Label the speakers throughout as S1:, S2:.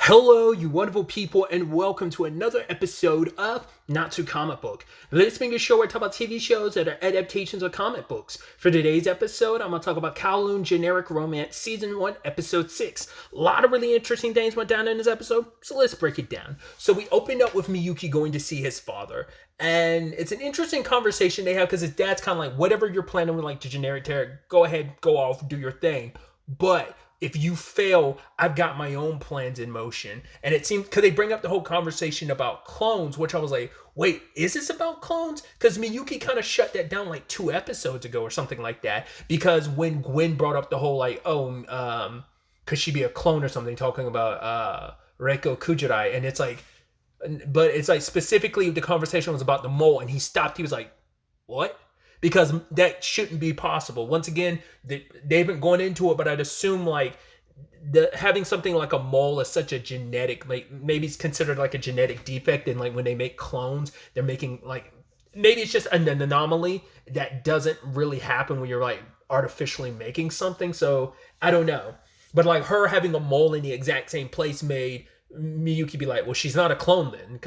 S1: Hello, you wonderful people, and welcome to another episode of Not Too Comic Book. This being a show where I talk about TV shows that are adaptations of comic books. For today's episode, I'm going to talk about Kowloon Generic Romance Season 1, Episode 6. A lot of really interesting things went down in this episode, so let's break it down. So we opened up with Miyuki going to see his father, and it's an interesting conversation they have because his dad's kind of like, whatever you're planning with like the generic terror, go ahead, go off, do your thing. But if you fail, I've got my own plans in motion. And it seems, because they bring up the whole conversation about clones, which I was like, wait, is this about clones? Because Miyuki kind of shut that down like 2 episodes ago or something like that. Because when Gwen brought up the whole like, could she be a clone or something, talking about Reiko Kujirai, and it's like, but it's like specifically the conversation was about the mole, and he stopped. He was like, what? Because that shouldn't be possible. Once again, they haven't gone into it, but I'd assume like having something like a mole is such a genetic, like maybe it's considered like a genetic defect, and like when they make clones, they're making like, maybe it's just an anomaly that doesn't really happen when you're like artificially making something. So I don't know, but like her having a mole in the exact same place made Miyuki be like, well, she's not a clone then,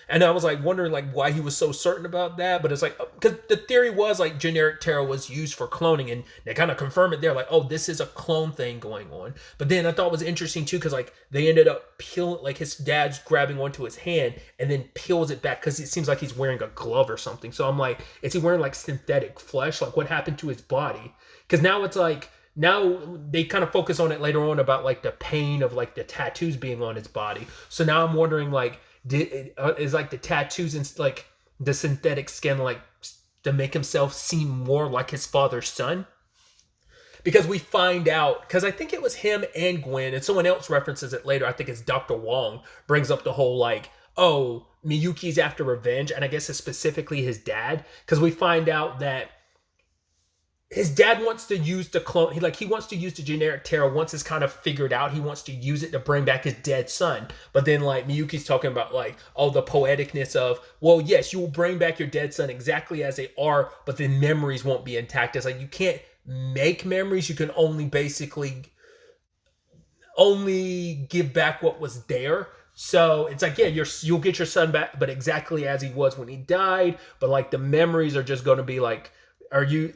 S1: and I was like wondering like why he was so certain about that, but it's like, because the theory was like generic terror was used for cloning, and they kind of confirm it there, like, oh, this is a clone thing going on. But then I thought it was interesting too, because like they ended up peeling, like his dad's grabbing onto his hand and then peels it back because it seems like he's wearing a glove or something. So I'm like, is he wearing like synthetic flesh? Like what happened to his body? Because now it's like, now they kind of focus on it later on about like the pain of like the tattoos being on his body. So now I'm wondering like, is like the tattoos and like the synthetic skin like to make himself seem more like his father's son? Because we find out, because I think it was him and Gwen, and someone else references it later. I think it's Dr. Wong brings up the whole like, oh, Miyuki's after revenge, and I guess it's specifically his dad, because we find out that his dad wants to use the clone. He wants to use the generic terror once it's kind of figured out. He wants to use it to bring back his dead son. But then like Miyuki's talking about like, oh, the poeticness of, well, yes, you will bring back your dead son exactly as they are, but the memories won't be intact. It's like you can't make memories. You can only basically only give back what was there. So it's like, yeah, you'll get your son back, but exactly as he was when he died. But like the memories are just going to be like, are you?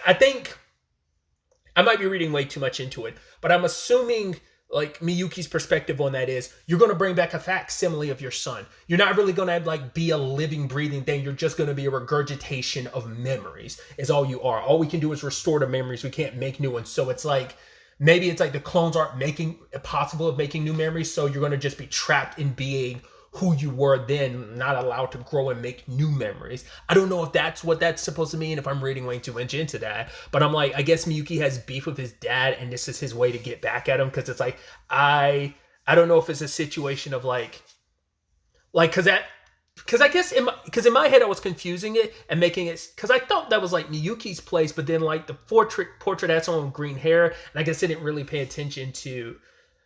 S1: I think I might be reading way too much into it, but I'm assuming like Miyuki's perspective on that is you're going to bring back a facsimile of your son. You're not really going to like be a living, breathing thing. You're just going to be a regurgitation of memories is all you are. All we can do is restore the memories. We can't make new ones. So it's like, maybe it's like the clones aren't making it possible of making new memories. So you're going to just be trapped in being who you were then, not allowed to grow and make new memories. I don't know if that's what that's supposed to mean, if I'm reading way too much into that. But I'm like, I guess Miyuki has beef with his dad, and this is his way to get back at him, because it's like, I don't know if it's a situation of like, because I guess in my head I was confusing it and making it, because I thought that was like Miyuki's place, but then like the portrait had someone with green hair, and I guess I didn't really pay attention to.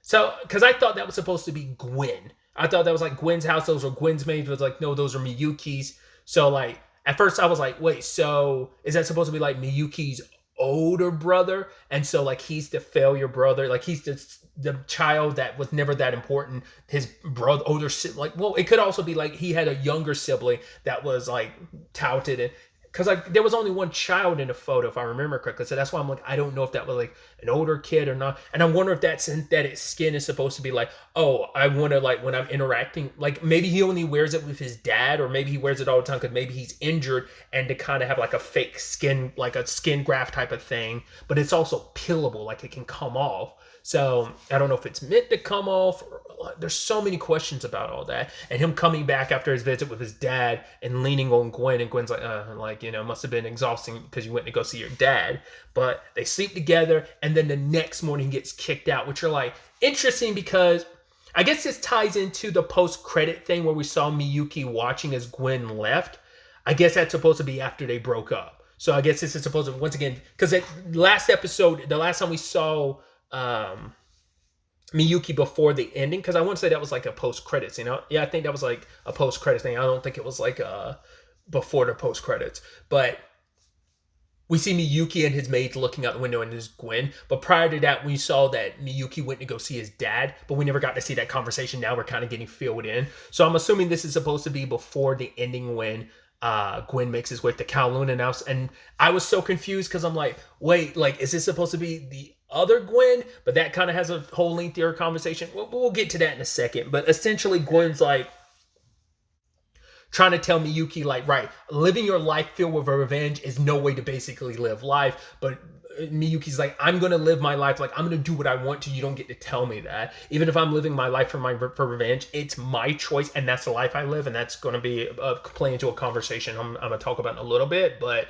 S1: So, because I thought that was supposed to be Gwen. I thought that was like Gwen's house. Those were Gwen's maids. But it was like, no, those are Miyuki's. So like, at first I was like, wait, so is that supposed to be like Miyuki's older brother? And so like, he's the failure brother. Like he's the child that was never that important. His brother, older sibling. Like, well, it could also be like he had a younger sibling that was like touted, and because like there was only one child in the photo, if I remember correctly. So that's why I'm like, I don't know if that was like an older kid or not. And I wonder if that synthetic skin is supposed to be like, oh, I want to like when I'm interacting, like maybe he only wears it with his dad, or maybe he wears it all the time because maybe he's injured, and to kind of have like a fake skin, like a skin graft type of thing. But it's also peelable, like it can come off. So I don't know if it's meant to come off. There's so many questions about all that, and him coming back after his visit with his dad and leaning on Gwen, and Gwen's like, must have been exhausting because you went to go see your dad. But they sleep together, and then the next morning he gets kicked out, which are like interesting because I guess this ties into the post-credit thing where we saw Miyuki watching as Gwen left. I guess that's supposed to be after they broke up. So I guess this is supposed to, once again, because last episode, the last time we saw Miyuki before the ending, because I want to say that was like a post-credits, Yeah, I think that was like a post-credits thing. I don't think it was like before the post-credits. But we see Miyuki and his maid looking out the window and there's Gwen. But prior to that, we saw that Miyuki went to go see his dad, but we never got to see that conversation. Now we're kind of getting filled in. So I'm assuming this is supposed to be before the ending when Gwen makes his way to Kowloon and else. And I was so confused because I'm like, wait, like, is this supposed to be the other Gwen? But that kind of has a whole lengthier conversation. We'll get to that in a second. But essentially, Gwen's like, trying to tell Miyuki, like, right, living your life filled with revenge is no way to basically live life. But Miyuki's like, I'm going to live my life. Like, I'm going to do what I want to. You don't get to tell me that. Even if I'm living my life for revenge, it's my choice. And that's the life I live. And that's going to be play into a conversation I'm going to talk about in a little bit. But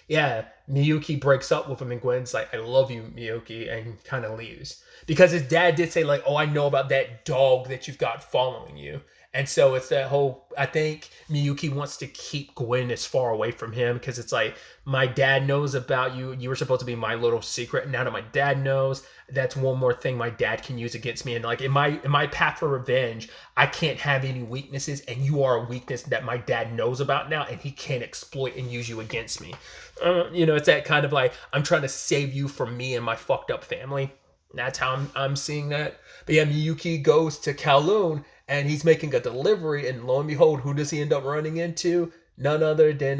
S1: yeah, Miyuki breaks up with him and Gwen's like, I love you, Miyuki, and kind of leaves. Because his dad did say, like, oh, I know about that dog that you've got following you. And so it's that whole, I think Miyuki wants to keep Gwen as far away from him because it's like, my dad knows about you. You were supposed to be my little secret. And now that my dad knows, that's one more thing my dad can use against me. And like in my path for revenge, I can't have any weaknesses. And you are a weakness that my dad knows about now. And he can't exploit and use you against me. It's that kind of like, I'm trying to save you from me and my fucked up family. That's how I'm seeing that. But yeah, Miyuki goes to Kowloon and he's making a delivery, and lo and behold, who does he end up running into? None other than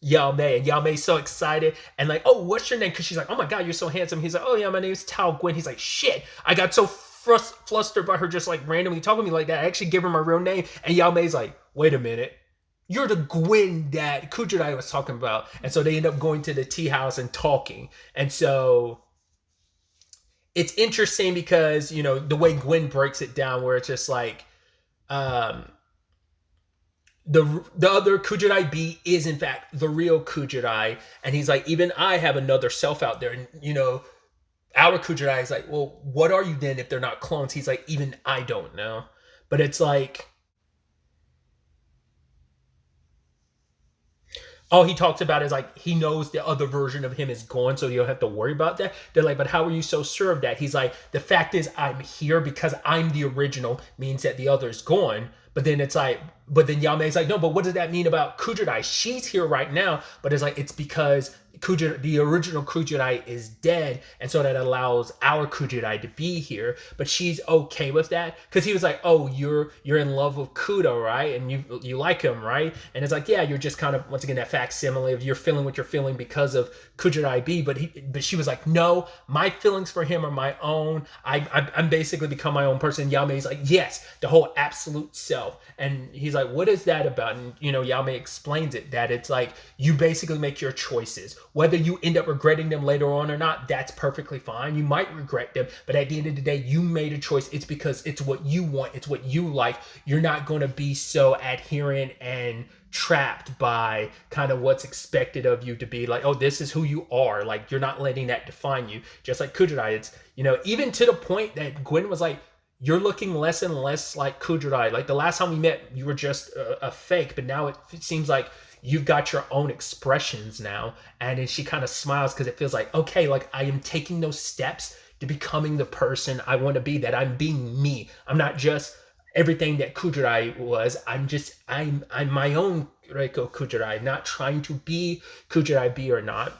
S1: Yao Mei. And Yao Mei's so excited and like, oh, what's your name? Because she's like, oh my god, you're so handsome. He's like, oh yeah, my name's Tao Gwen. He's like, shit, I got so flustered by her just like randomly talking to me like that. I actually give her my real name. And Yao Mei's like, wait a minute. You're the Gwen that Kujirai was talking about. And so they end up going to the tea house and talking. And so it's interesting because, the way Gwen breaks it down where it's just like, the other Kujirai B is in fact the real Kujirai. And he's like, even I have another self out there. And, our Kujirai is like, well, what are you then if they're not clones? He's like, even I don't know. But it's like, all he talks about is like he knows the other version of him is gone, so you don't have to worry about that. They're like, but how are you so sure of that? He's like, the fact is I'm here because I'm the original means that the other's gone. But then it's like, but then Yao Mei's like, no, but what does that mean about Kujirai? She's here right now, but it's like, it's because the original Kujirai is dead, and so that allows our Kujirai to be here. But she's okay with that because he was like, "Oh, you're in love with Kudo, right? And you like him, right?" And it's like, "Yeah, you're just kind of once again that facsimile of you're feeling what you're feeling because of Kujirai B." But she was like, "No, my feelings for him are my own. I'm basically become my own person." Yao Mei's like, "Yes, the whole absolute self." And he's like, "What is that about?" And Yao Mei explains it that it's like you basically make your choices. Whether you end up regretting them later on or not, that's perfectly fine. You might regret them, but at the end of the day, you made a choice. It's because it's what you want. It's what you like. You're not going to be so adherent and trapped by kind of what's expected of you to be like, oh, this is who you are. Like, you're not letting that define you. Just like Kujirai, it's, even to the point that Gwen was like, you're looking less and less like Kujirai. Like the last time we met, you were just a fake, but now it seems like you've got your own expressions now. And then she kind of smiles because it feels like, okay, like I am taking those steps to becoming the person I want to be, that I'm being me. I'm not just everything that Kujirai was. I'm my own Reiko Kujirai, not trying to be Kujirai B or not.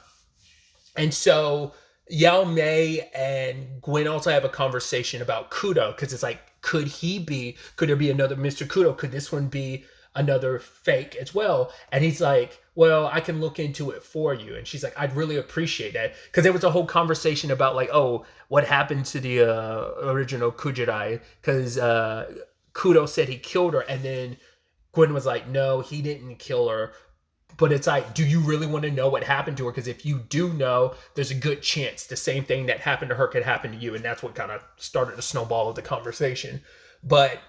S1: And so Yao Mei and Gwen also have a conversation about Kudo because it's like, could there be another Mr. Kudo? Could this one be another fake as well? And he's like, well, I can look into it for you. And she's like, I'd really appreciate that, because there was a whole conversation about like, oh, what happened to the original Kujirai, because Kudo said he killed her, and then Gwen was like, no, he didn't kill her. But it's like, do you really want to know what happened to her? Because if you do know, there's a good chance the same thing that happened to her could happen to you. And that's what kind of started the snowball of the conversation. But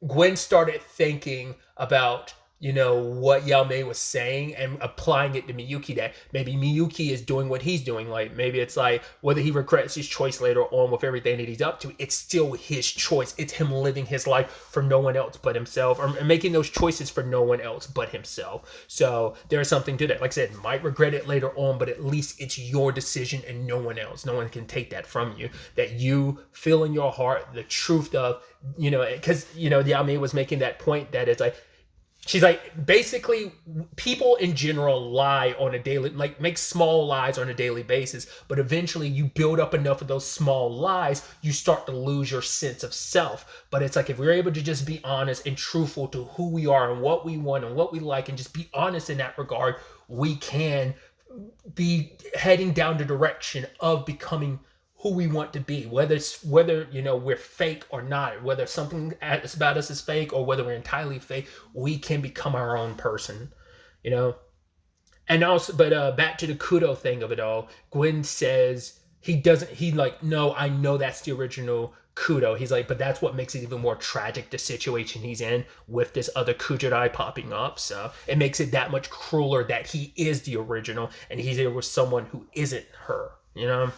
S1: Gwen started thinking about, what Yao Mei was saying and applying it to Miyuki, that maybe Miyuki is doing what he's doing. Like, maybe it's like, whether he regrets his choice later on with everything that he's up to, it's still his choice. It's him living his life for no one else but himself, or making those choices for no one else but himself. So there's something to that. Like I said, might regret it later on, but at least it's your decision and no one else. No one can take that from you. That you feel in your heart the truth of, because, Yao Mei was making that point that it's like, she's like, basically, people in general lie on a daily, like make small lies on a daily basis, but eventually you build up enough of those small lies, you start to lose your sense of self. But it's like, if we're able to just be honest and truthful to who we are and what we want and what we like, and just be honest in that regard, we can be heading down the direction of becoming who we want to be, whether we're fake or not, whether something about us is fake or whether we're entirely fake, we can become our own person, you know. And also, but back to the kudo thing of it all, Gwen says he like, no, I know that's the original kudo. He's like, but that's what makes it even more tragic, the situation he's in with this other Kujirai popping up. So it makes it that much crueler that he is the original and he's there with someone who isn't her, you know.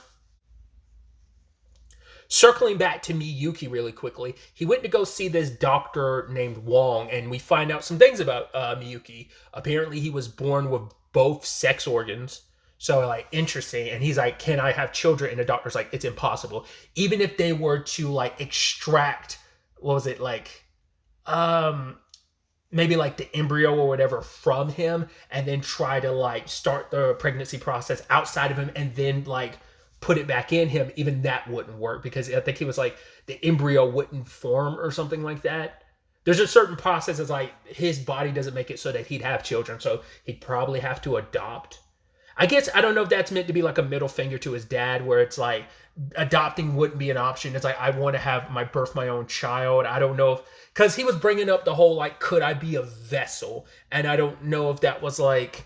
S1: Circling back to Miyuki really quickly, he went to go see this doctor named Wong, and we find out some things about Miyuki. Apparently, he was born with both sex organs. So, like, interesting. And he's like, can I have children? And the doctor's like, it's impossible. Even if they were to, like, extract, what was it, like, maybe like the embryo or whatever from him, and then try to, like, start the pregnancy process outside of him, and then, like, put it back in him, even that wouldn't work, because I think he was like, the embryo wouldn't form or something like that. There's a certain process that's like, his body doesn't make it so that he'd have children, so he'd probably have to adopt. I guess, I don't know if that's meant to be like a middle finger to his dad, where it's like, adopting wouldn't be an option. It's like, I want to have my own child. I don't know if, because he was bringing up the whole, like, could I be a vessel? And I don't know if that was like,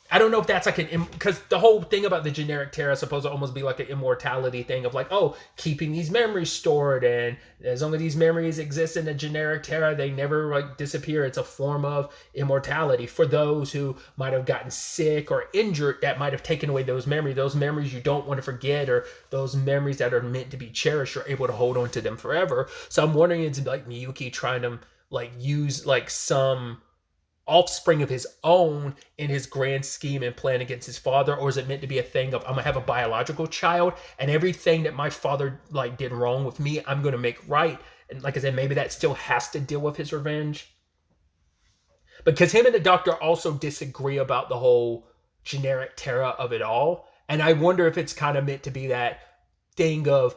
S1: I don't know if that's like because the whole thing about the generic Terra is supposed to almost be like an immortality thing of like, oh, keeping these memories stored, and as long as these memories exist in the generic Terra, they never like disappear. It's a form of immortality for those who might have gotten sick or injured that might have taken away those memories you don't want to forget, or those memories that are meant to be cherished, you're able to hold on to them forever. So I'm wondering, it's like Miyuki trying to like use like some offspring of his own in his grand scheme and plan against his father, or is it meant to be a thing of, I'm gonna have a biological child and everything that my father like did wrong with me, I'm gonna make right? And like I said, maybe that still has to deal with his revenge, because him and the doctor also disagree about the whole generic Terra of it all. And I wonder if it's kind of meant to be that thing of,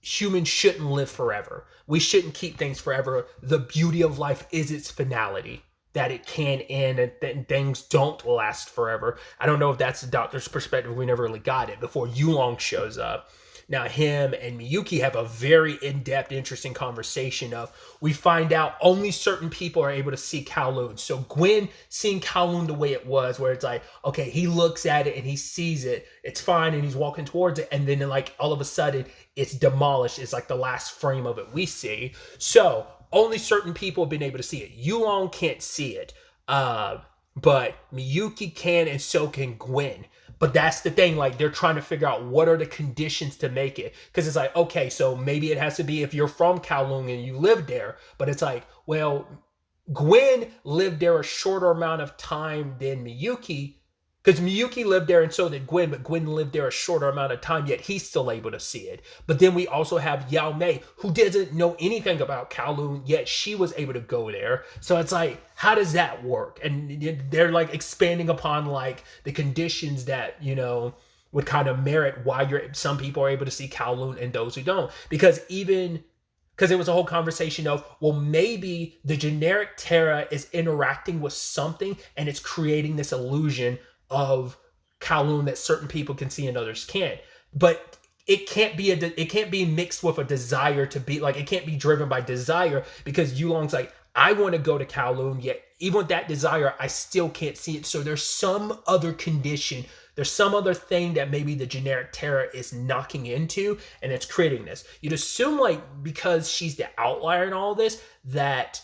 S1: humans shouldn't live forever, we shouldn't keep things forever, the beauty of life is its finality, that it can end and things don't last forever. I don't know if that's the doctor's perspective. We never really got it before Yulong shows up. Now, him and Miyuki have a very in-depth, interesting conversation of, we find out only certain people are able to see Kowloon. So Gwen seeing Kowloon the way it was, where it's like, okay, he looks at it and he sees it, it's fine, and he's walking towards it, and then like all of a sudden it's demolished. It's like the last frame of it we see. So only certain people have been able to see it. Yulong can't see it, but Miyuki can, and so can Gwen. But that's the thing, like, they're trying to figure out what are the conditions to make it. Because it's like, okay, so maybe it has to be if you're from Kowloon and you live there. But it's like, well, Gwen lived there a shorter amount of time than Miyuki, because Miyuki lived there and so did Gwen, but Gwen lived there a shorter amount of time, yet he's still able to see it. But then we also have Yao Mei, who doesn't know anything about Kowloon, yet she was able to go there. So it's like, how does that work? And they're like expanding upon like the conditions that, you know, would kind of merit why some people are able to see Kowloon and those who don't. Because there was a whole conversation of, well, maybe the generic Terra is interacting with something and it's creating this illusion of Kowloon that certain people can see and others can't. But it can't be mixed with a desire to be, like, it can't be driven by desire, because Yulong's like, I want to go to Kowloon, yet even with that desire, I still can't see it. So there's some other condition, there's some other thing that maybe the generic Terra is knocking into, and it's creating this. You'd assume, like, because she's the outlier in all this, that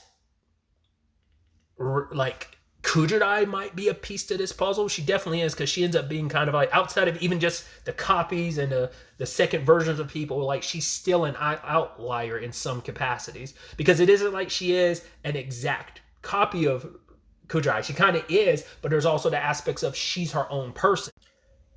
S1: like Kujirai might be a piece to this puzzle. She definitely is, because she ends up being kind of like, outside of even just the copies and the second versions of people, like, she's still an outlier in some capacities, because it isn't like she is an exact copy of Kujirai. She kind of is, but there's also the aspects of she's her own person.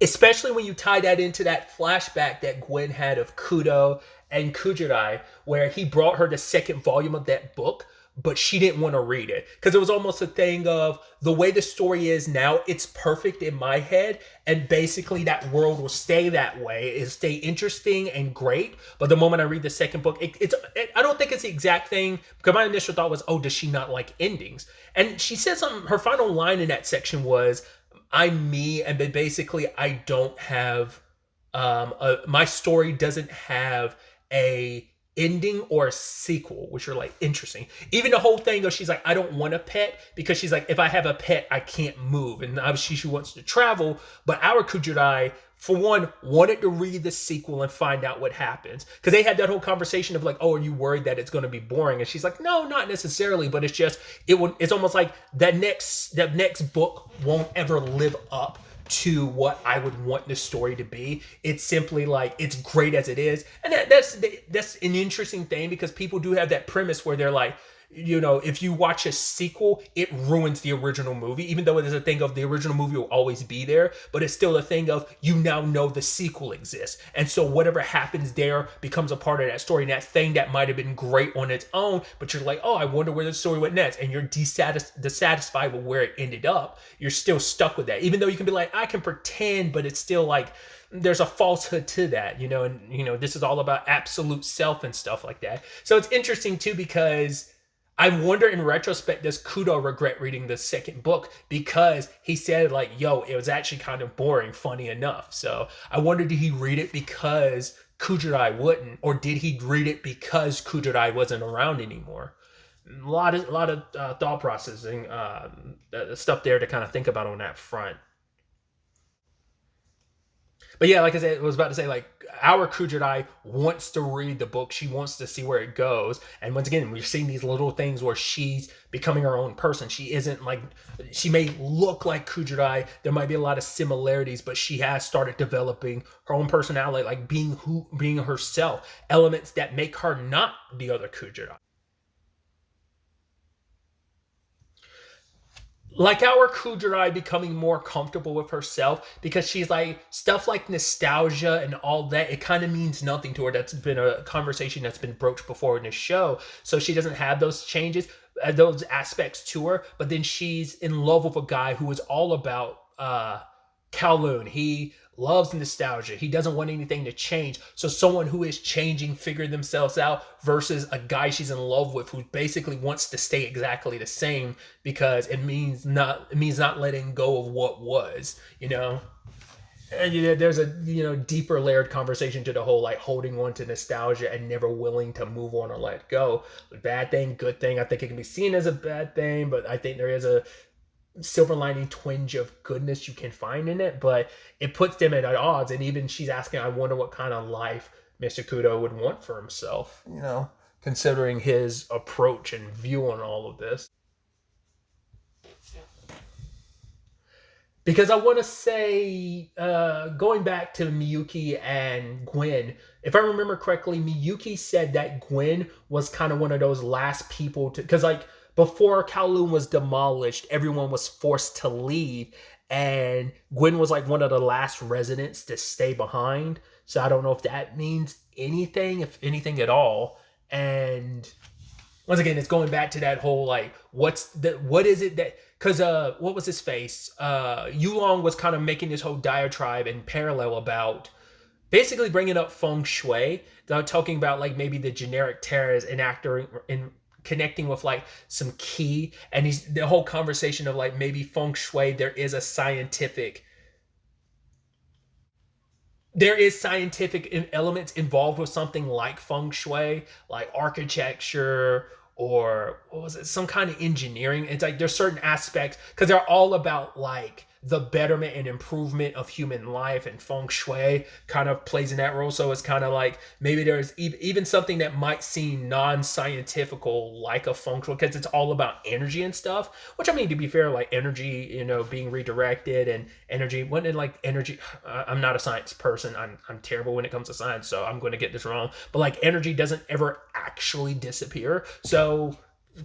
S1: Especially when you tie that into that flashback that Gwen had of Kudo and Kujirai, where he brought her the second volume of that book, but she didn't want to read it because it was almost a thing of the way the story is now, it's perfect in my head, and basically that world will stay that way. It'll stay interesting and great, but the moment I read the second book, I don't think it's the exact thing, because my initial thought was, oh, does she not like endings? And she said something, her final line in that section was, I'm me, and basically I don't have my story doesn't have a ending or a sequel, which are like interesting. Even the whole thing of she's like, I don't want a pet, because she's like, if I have a pet, I can't move. And obviously she wants to travel, but our Kujurai, for one, wanted to read the sequel and find out what happens. Because they had that whole conversation of like, oh, are you worried that it's going to be boring? And she's like, no, not necessarily, but it's just, it's almost like that next book won't ever live up to what I would want the story to be. It's simply like, it's great as it is. And that's an interesting thing, because people do have that premise where they're like, if you watch a sequel, it ruins the original movie, even though it is a thing of the original movie will always be there, but it's still a thing of you now know the sequel exists. And so whatever happens there becomes a part of that story. And that thing that might have been great on its own, but you're like, oh, I wonder where the story went next. And you're dissatisfied with where it ended up. You're still stuck with that. Even though you can be like, I can pretend, but it's still like, there's a falsehood to that, and this is all about absolute self and stuff like that. So it's interesting too, because I wonder in retrospect, does Kudo regret reading the second book? Because he said like, yo, it was actually kind of boring, funny enough. So I wonder, did he read it because Kujurai wouldn't, or did he read it because Kujurai wasn't around anymore? A lot of thought processing stuff there to kind of think about on that front. But yeah, like I said, I was about to say, like, our Kujurai wants to read the book. She wants to see where it goes. And once again, we're seeing these little things where she's becoming her own person. She isn't like, she may look like Kujurai. There might be a lot of similarities, but she has started developing her own personality, like being herself, elements that make her not the other Kujurai. Like our Kujurai becoming more comfortable with herself, because she's like, stuff like nostalgia and all that, it kind of means nothing to her. That's been a conversation that's been broached before in the show. So she doesn't have those changes, those aspects to her. But then she's in love with a guy who is all about Kowloon. He loves nostalgia. He doesn't want anything to change. So someone who is changing, figuring themselves out, versus a guy she's in love with who basically wants to stay exactly the same, because it means not letting go of what was, And there's a deeper layered conversation to the whole like holding on to nostalgia and never willing to move on or let go. Bad thing, good thing. I think it can be seen as a bad thing, but I think there is a silver lining twinge of goodness you can find in it, but it puts them at odds. And even she's asking, I wonder what kind of life Mr. Kudo would want for himself, considering his approach and view on all of this. Because I want to say, going back to Miyuki and Gwen, if I remember correctly, Miyuki said that Gwen was kind of one of those last people to, because like, before Kowloon was demolished, everyone was forced to leave, and Gwen was like one of the last residents to stay behind. So I don't know if that means anything, if anything at all. And once again, it's going back to that whole like, what is it that, because what was his face? Yulong was kind of making this whole diatribe in parallel about basically bringing up feng shui, talking about like maybe the generic terrors in connecting with like some key, and the whole conversation of like maybe feng shui, there is scientific elements involved with something like feng shui, like architecture, or what was it, some kind of engineering. It's like there's certain aspects, because they're all about like the betterment and improvement of human life, and feng shui kind of plays in that role. So it's kind of like maybe there's even something that might seem non-scientifical like a feng shui, because it's all about energy and stuff, which I mean, to be fair, like energy, being redirected, and energy, when in like energy, I'm not a science person. I'm terrible when it comes to science, so I'm going to get this wrong, but like energy doesn't ever actually disappear. So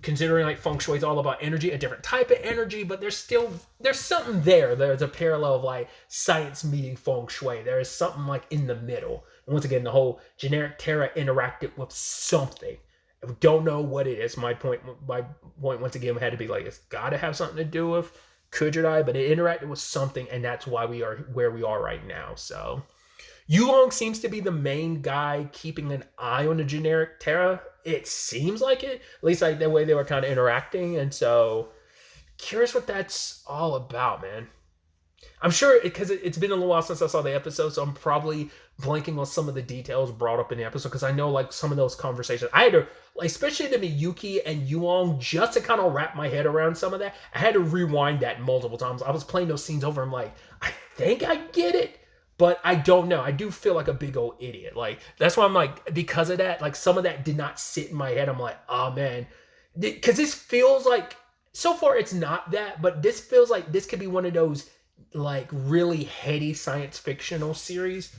S1: considering like feng shui is all about energy, a different type of energy, but there's something there. There's a parallel of like science meeting feng shui. There is something like in the middle. And once again, the whole generic Terra interacted with something. We don't know what it is. My point once again had to be like, it's got to have something to do with Kujirai, but it interacted with something, and that's why we are where we are right now. So Yulong seems to be the main guy keeping an eye on the generic Terra. It seems like it, at least like the way they were kind of interacting, and so curious what that's all about, man. I'm sure because it's been a little while since I saw the episode, so I'm probably blanking on some of the details brought up in the episode because I know like some of those conversations I had to, like, especially the Miyuki and Yuong, just to kind of wrap my head around some of that. I had to rewind that multiple times. I was playing those scenes over. I'm like, I think I get it, but I don't know. I do feel like a big old idiot. Like that's why I'm like, because of that, like some of that did not sit in my head. I'm like, oh man, because this feels like so far it's not that, but this feels like this could be one of those like really heady science fictional series.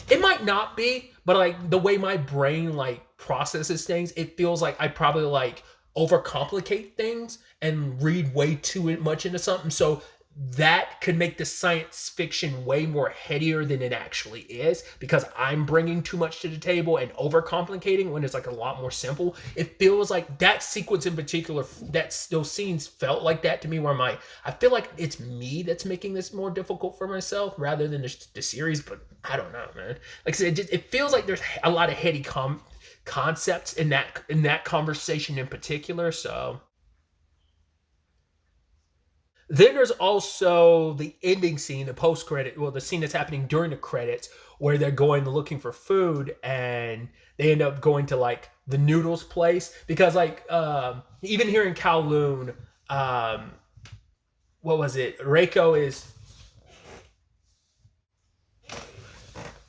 S1: It might not be, but like the way my brain like processes things, it feels like I probably like overcomplicate things and read way too much into something. So that could make the science fiction way more headier than it actually is because I'm bringing too much to the table and overcomplicating when it's like a lot more simple. It feels like that sequence in particular, that's those scenes felt like that to me where I feel like it's me that's making this more difficult for myself rather than the series, but I don't know, man. Like I said, it feels like there's a lot of heady concepts in that conversation in particular, so then there's also the ending scene, the post credit, well, the scene that's happening during the credits where they're going looking for food and they end up going to like the noodles place because like even here in Kowloon, what was it? Reiko is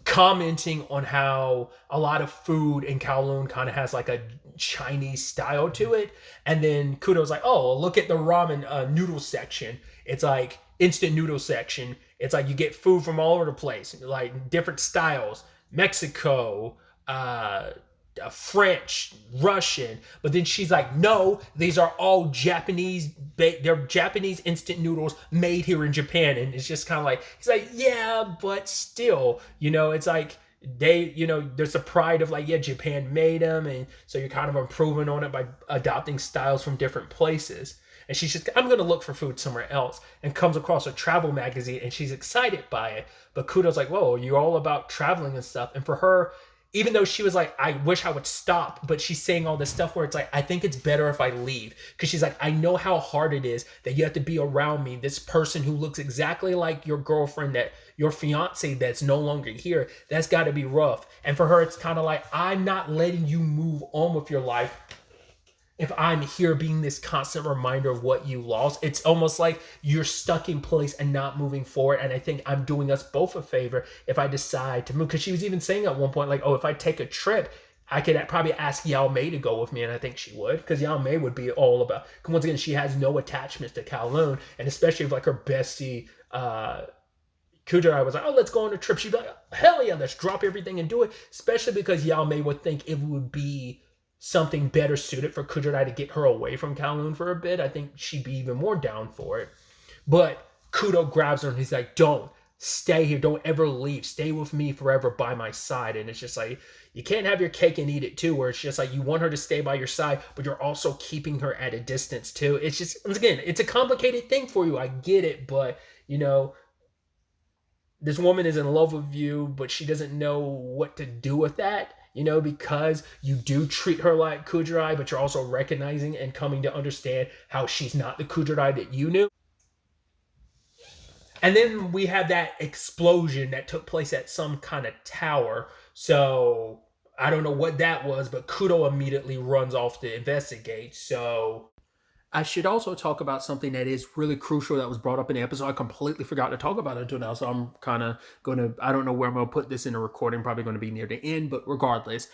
S1: commenting on how a lot of food in Kowloon kind of has like a Chinese style to it. And then Kudo's like, oh, look at the ramen noodle section. It's like instant noodle section. It's like you get food from all over the place, like different styles. Mexico, French, Russian, but then she's like, no, these are all Japanese. They're Japanese instant noodles made here in Japan, and it's just kind of like he's like, yeah, but still, it's like there's a pride of like, yeah, Japan made them, and so you're kind of improving on it by adopting styles from different places. And she's just, I'm gonna look for food somewhere else, and comes across a travel magazine, and she's excited by it. But Kudo's like, whoa, you're all about traveling and stuff, and for her, even though she was like, I wish I would stop, but she's saying all this stuff where it's like, I think it's better if I leave. Because she's like, I know how hard it is that you have to be around me, this person who looks exactly like your girlfriend, that your fiance that's no longer here. That's got to be rough. And for her, it's kind of like, I'm not letting you move on with your life if I'm here being this constant reminder of what you lost. It's almost like you're stuck in place and not moving forward. And I think I'm doing us both a favor if I decide to move. Because she was even saying at one point, like, oh, if I take a trip, I could probably ask Yao Mei to go with me. And I think she would, because Yao Mei would be all about, because once again, she has no attachments to Kowloon. And especially if like her bestie, Kujirai was like, oh, let's go on a trip. She'd be like, hell yeah, let's drop everything and do it. Especially because Yao Mei would think it would be something better suited for Kujirai to get her away from Kowloon for a bit. I think she'd be even more down for it. But Kudo grabs her and he's like, don't stay here. Don't ever leave. Stay with me forever by my side. And it's just like, you can't have your cake and eat it too, where it's just like you want her to stay by your side, but you're also keeping her at a distance too. It's just, once again, it's a complicated thing for you. I get it, but this woman is in love with you, but she doesn't know what to do with that, because you do treat her like Kujirai, but you're also recognizing and coming to understand how she's not the Kujirai that you knew. And then we have that explosion that took place at some kind of tower. So I don't know what that was, but Kudo immediately runs off to investigate. So I should also talk about something that is really crucial that was brought up in the episode. I completely forgot to talk about it until now, so I'm kind of going to, I don't know where I'm going to put this in a recording, probably going to be near the end, but regardless,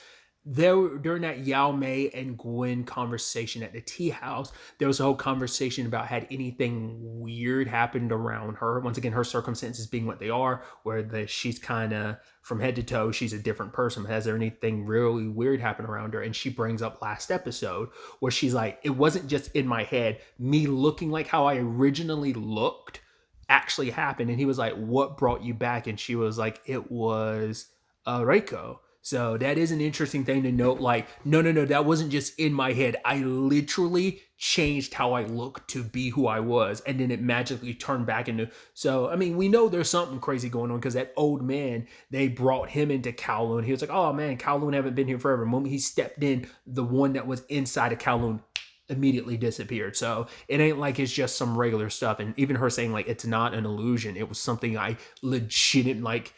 S1: during that Yao Mei and Gwen conversation at the tea house, there was a whole conversation about had anything weird happened around her. Once again, her circumstances being what they are, where she's kind of from head to toe, she's a different person. Has there anything really weird happen around her? And she brings up last episode where she's like, it wasn't just in my head. Me looking like how I originally looked actually happened. And he was like, what brought you back? And she was like, it was Reiko. So that is an interesting thing to note. Like, no, no, no, that wasn't just in my head. I literally changed how I looked to be who I was, and then it magically turned back into. So, I mean, we know there's something crazy going on because that old man, they brought him into Kowloon. He was like, oh man, Kowloon haven't been here forever. The moment he stepped in, the one that was inside of Kowloon immediately disappeared. So it ain't like it's just some regular stuff. And even her saying like it's not an illusion, it was something I legit like.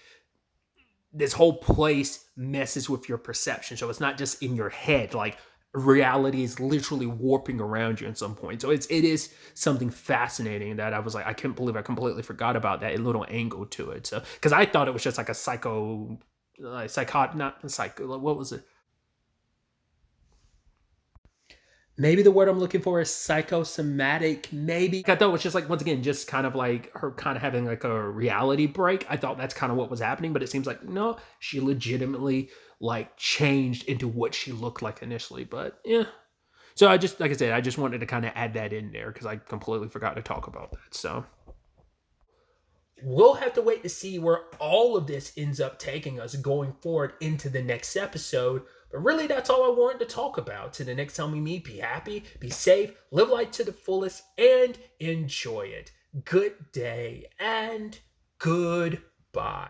S1: This whole place messes with your perception. So it's not just in your head. Like reality is literally warping around you at some point. So it is something fascinating that I was like, I can't believe I completely forgot about that little angle to it. So because I thought it was just like a what was it? Maybe the word I'm looking for is psychosomatic. Maybe I thought it was just like once again, just kind of like her kind of having like a reality break. I thought that's kind of what was happening, but it seems like no, she legitimately like changed into what she looked like initially. But yeah, so I just like I said, I just wanted to kind of add that in there because I completely forgot to talk about that. So we'll have to wait to see where all of this ends up taking us going forward into the next episode. But really, that's all I wanted to talk about. To the next time we meet, be happy, be safe, live life to the fullest, and enjoy it. Good day and goodbye.